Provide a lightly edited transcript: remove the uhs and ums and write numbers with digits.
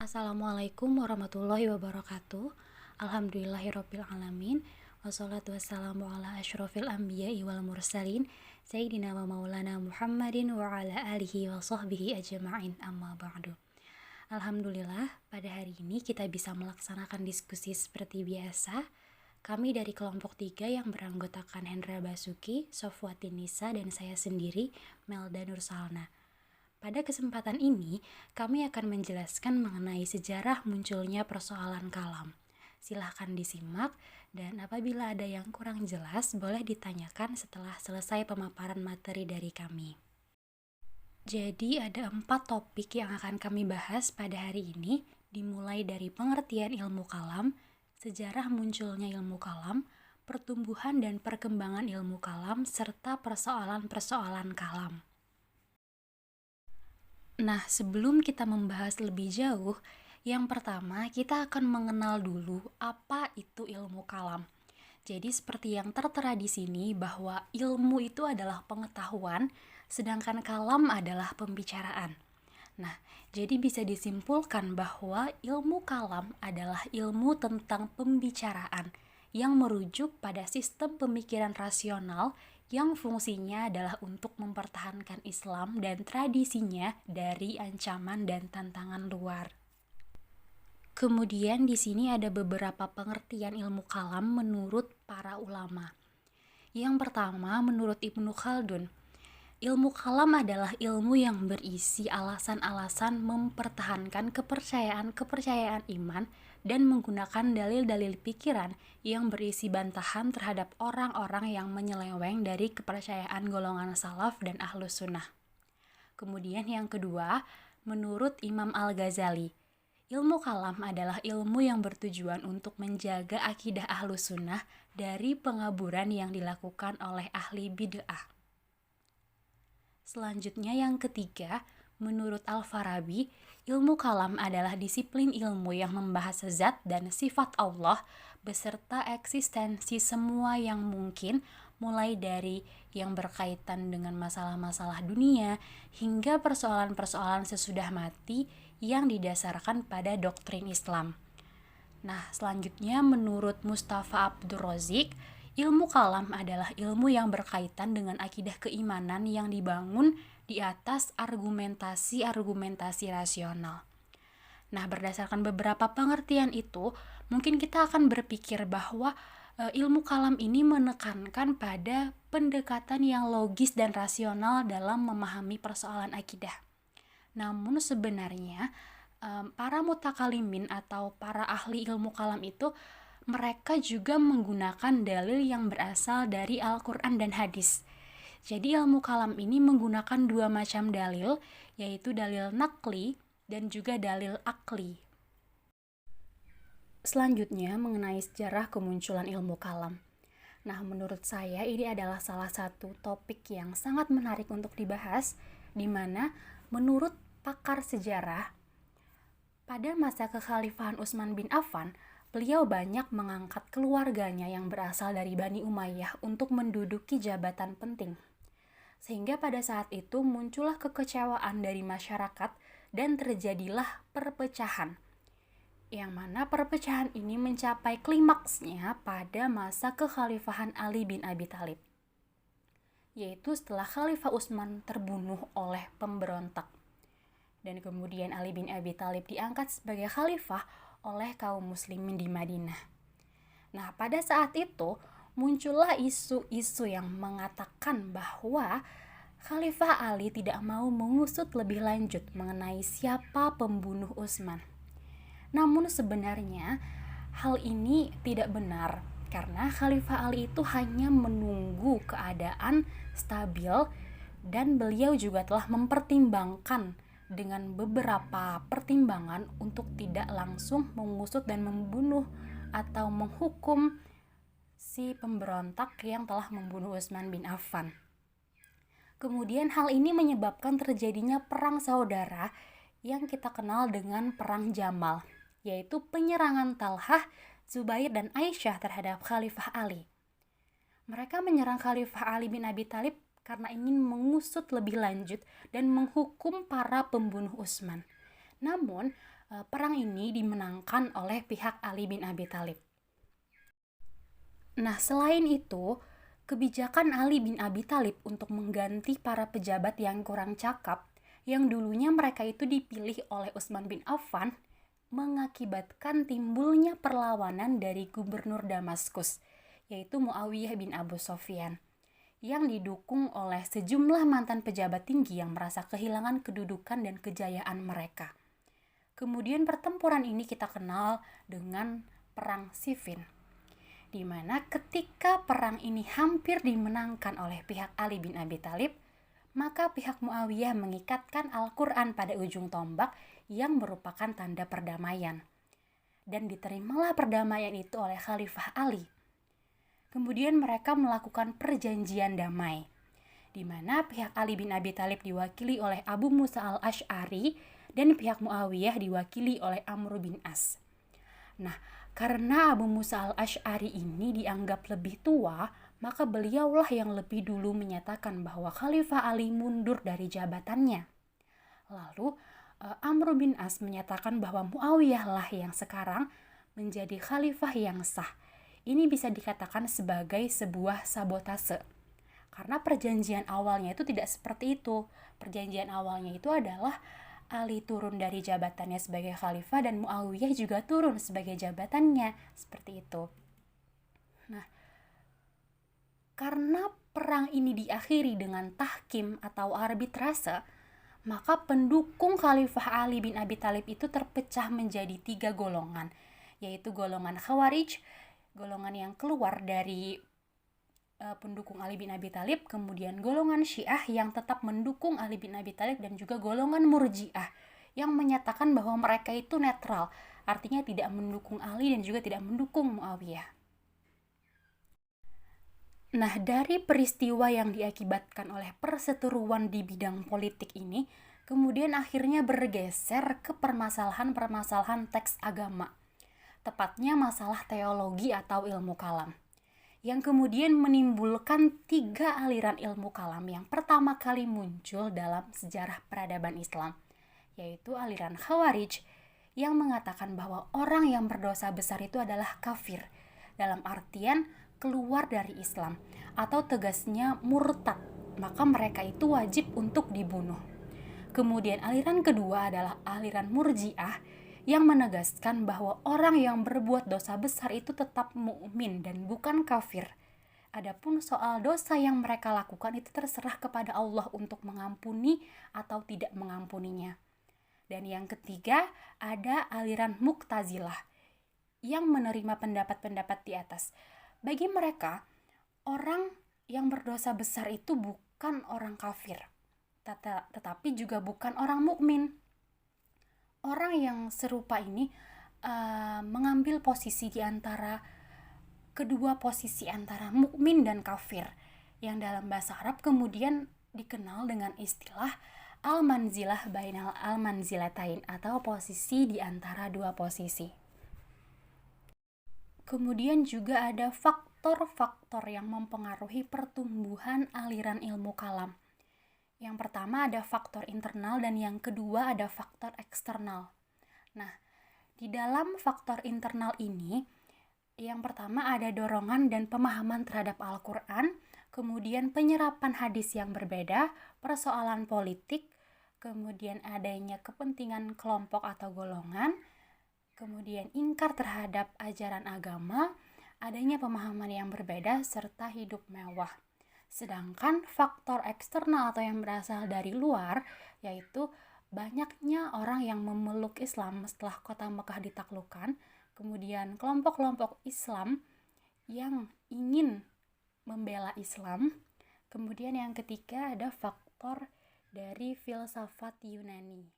Assalamualaikum warahmatullahi wabarakatuh. Alhamdulillahirrabbilalamin. Wassalatu wassalamu ala asyrafil anbiya'i wal mursalin Sayyidina wa maulana Muhammadin wa ala alihi wa sahbihi ajma'in, amma ba'du. Alhamdulillah, pada hari ini kita bisa melaksanakan diskusi seperti biasa. Kami dari kelompok 3 yang beranggotakan Hendra Basuki, Sofwatin Nisa, dan saya sendiri, Melda Nursalna. Pada kesempatan ini, kami akan menjelaskan mengenai sejarah munculnya persoalan kalam. Silahkan disimak, dan apabila ada yang kurang jelas, boleh ditanyakan setelah selesai pemaparan materi dari kami. Jadi ada 4 topik yang akan kami bahas pada hari ini, dimulai dari pengertian ilmu kalam, sejarah munculnya ilmu kalam, pertumbuhan dan perkembangan ilmu kalam, serta persoalan-persoalan kalam. Nah, sebelum kita membahas lebih jauh, yang pertama kita akan mengenal dulu apa itu ilmu kalam. Jadi seperti yang tertera di sini bahwa ilmu itu adalah pengetahuan, sedangkan kalam adalah pembicaraan. Nah, jadi bisa disimpulkan bahwa ilmu kalam adalah ilmu tentang pembicaraan yang merujuk pada sistem pemikiran rasional yang fungsinya adalah untuk mempertahankan Islam dan tradisinya dari ancaman dan tantangan luar. Kemudian di sini ada beberapa pengertian ilmu kalam menurut para ulama. Yang pertama, menurut Ibnu Khaldun, ilmu kalam adalah ilmu yang berisi alasan-alasan mempertahankan kepercayaan iman dan menggunakan dalil-dalil pikiran yang berisi bantahan terhadap orang-orang yang menyeleweng dari kepercayaan golongan salaf dan ahlus sunnah. Kemudian yang kedua, menurut Imam Al-Ghazali, ilmu kalam adalah ilmu yang bertujuan untuk menjaga akidah ahlus sunnah dari pengaburan yang dilakukan oleh ahli bid'ah. Selanjutnya yang ketiga, menurut Al-Farabi, ilmu kalam adalah disiplin ilmu yang membahas zat dan sifat Allah beserta eksistensi semua yang mungkin, mulai dari yang berkaitan dengan masalah-masalah dunia hingga persoalan-persoalan sesudah mati yang didasarkan pada doktrin Islam. Nah, selanjutnya menurut Mustafa Abdur Razik, ilmu kalam adalah ilmu yang berkaitan dengan akidah keimanan yang dibangun di atas argumentasi-argumentasi rasional. Nah, berdasarkan beberapa pengertian itu, mungkin kita akan berpikir bahwa ilmu kalam ini menekankan pada pendekatan yang logis dan rasional dalam memahami persoalan akidah. Namun sebenarnya para mutakalimin atau para ahli ilmu kalam itu mereka juga menggunakan dalil yang berasal dari Al-Quran dan hadis. Jadi ilmu kalam ini menggunakan 2 macam dalil, yaitu dalil naqli dan juga dalil akli. Selanjutnya mengenai sejarah kemunculan ilmu kalam. Nah, menurut saya ini adalah salah satu topik yang sangat menarik untuk dibahas, di mana menurut pakar sejarah, pada masa kekhalifahan Utsman bin Affan, beliau banyak mengangkat keluarganya yang berasal dari Bani Umayyah untuk menduduki jabatan penting. Sehingga pada saat itu muncullah kekecewaan dari masyarakat dan terjadilah perpecahan. Yang mana perpecahan ini mencapai klimaksnya pada masa kekhalifahan Ali bin Abi Thalib, yaitu setelah Khalifah Utsman terbunuh oleh pemberontak. Dan kemudian Ali bin Abi Thalib diangkat sebagai khalifah oleh kaum muslimin di Madinah. Nah, pada saat itu muncullah isu-isu yang mengatakan bahwa Khalifah Ali tidak mau mengusut lebih lanjut mengenai siapa pembunuh Utsman. Namun sebenarnya hal ini tidak benar, karena Khalifah Ali itu hanya menunggu keadaan stabil dan beliau juga telah mempertimbangkan dengan beberapa pertimbangan untuk tidak langsung mengusut dan membunuh atau menghukum si pemberontak yang telah membunuh Utsman bin Affan. Kemudian hal ini menyebabkan terjadinya perang saudara yang kita kenal dengan perang Jamal, yaitu penyerangan Talhah, Zubair dan Aisyah terhadap Khalifah Ali. Mereka menyerang Khalifah Ali bin Abi Thalib karena ingin mengusut lebih lanjut dan menghukum para pembunuh Utsman. Namun, perang ini dimenangkan oleh pihak Ali bin Abi Thalib. Nah, selain itu, kebijakan Ali bin Abi Thalib untuk mengganti para pejabat yang kurang cakap, yang dulunya mereka itu dipilih oleh Utsman bin Affan, mengakibatkan timbulnya perlawanan dari gubernur Damaskus, yaitu Muawiyah bin Abu Sufyan, yang didukung oleh sejumlah mantan pejabat tinggi yang merasa kehilangan kedudukan dan kejayaan mereka. Kemudian pertempuran ini kita kenal dengan Perang Siffin, di mana ketika perang ini hampir dimenangkan oleh pihak Ali bin Abi Thalib, maka pihak Muawiyah mengikatkan Al-Quran pada ujung tombak yang merupakan tanda perdamaian. Dan diterimalah perdamaian itu oleh Khalifah Ali. Kemudian mereka melakukan perjanjian damai, di mana pihak Ali bin Abi Thalib diwakili oleh Abu Musa al-Asy'ari dan pihak Muawiyah diwakili oleh Amr bin As. Nah, karena Abu Musa al-Asy'ari ini dianggap lebih tua, maka beliaulah yang lebih dulu menyatakan bahwa Khalifah Ali mundur dari jabatannya. Lalu Amr bin As menyatakan bahwa Muawiyah lah yang sekarang menjadi khalifah yang sah. Ini bisa dikatakan sebagai sebuah sabotase. Karena perjanjian awalnya itu tidak seperti itu. Perjanjian awalnya itu adalah Ali turun dari jabatannya sebagai khalifah dan Muawiyah juga turun sebagai jabatannya, seperti itu. Nah, karena perang ini diakhiri dengan tahkim atau arbitrase, maka pendukung Khalifah Ali bin Abi Thalib itu terpecah menjadi 3 golongan, yaitu golongan Khawarij, golongan yang keluar dari pendukung Ali bin Abi Thalib, kemudian golongan Syiah yang tetap mendukung Ali bin Abi Thalib, dan juga golongan Murji'ah yang menyatakan bahwa mereka itu netral, artinya tidak mendukung Ali dan juga tidak mendukung Muawiyah. Nah, dari peristiwa yang diakibatkan oleh perseteruan di bidang politik ini, kemudian akhirnya bergeser ke permasalahan-permasalahan teks agama, tepatnya masalah teologi atau ilmu kalam, yang kemudian menimbulkan 3 aliran ilmu kalam yang pertama kali muncul dalam sejarah peradaban Islam, yaitu aliran Khawarij yang mengatakan bahwa orang yang berdosa besar itu adalah kafir, dalam artian keluar dari Islam, atau tegasnya murtad, maka mereka itu wajib untuk dibunuh. Kemudian aliran kedua adalah aliran Murji'ah yang menegaskan bahwa orang yang berbuat dosa besar itu tetap mukmin dan bukan kafir. Adapun soal dosa yang mereka lakukan itu terserah kepada Allah untuk mengampuni atau tidak mengampuninya. Dan yang ketiga ada aliran Mu'tazilah yang menerima pendapat-pendapat di atas. Bagi mereka, orang yang berdosa besar itu bukan orang kafir, tetapi juga bukan orang mukmin. Orang yang serupa ini mengambil posisi di antara kedua posisi antara mukmin dan kafir, yang dalam bahasa Arab kemudian dikenal dengan istilah al-manzilah bainal al-manzilatain, atau posisi di antara 2 posisi. Kemudian juga ada faktor-faktor yang mempengaruhi pertumbuhan aliran ilmu kalam. Yang pertama ada faktor internal dan yang kedua ada faktor eksternal. Nah, di dalam faktor internal ini, yang pertama ada dorongan dan pemahaman terhadap Al-Quran, kemudian penyerapan hadis yang berbeda, persoalan politik, kemudian adanya kepentingan kelompok atau golongan, kemudian ingkar terhadap ajaran agama, adanya pemahaman yang berbeda, serta hidup mewah. Sedangkan faktor eksternal atau yang berasal dari luar, yaitu banyaknya orang yang memeluk Islam setelah kota Mekah ditaklukkan, kemudian kelompok-kelompok Islam yang ingin membela Islam, kemudian yang ketiga ada faktor dari filsafat Yunani.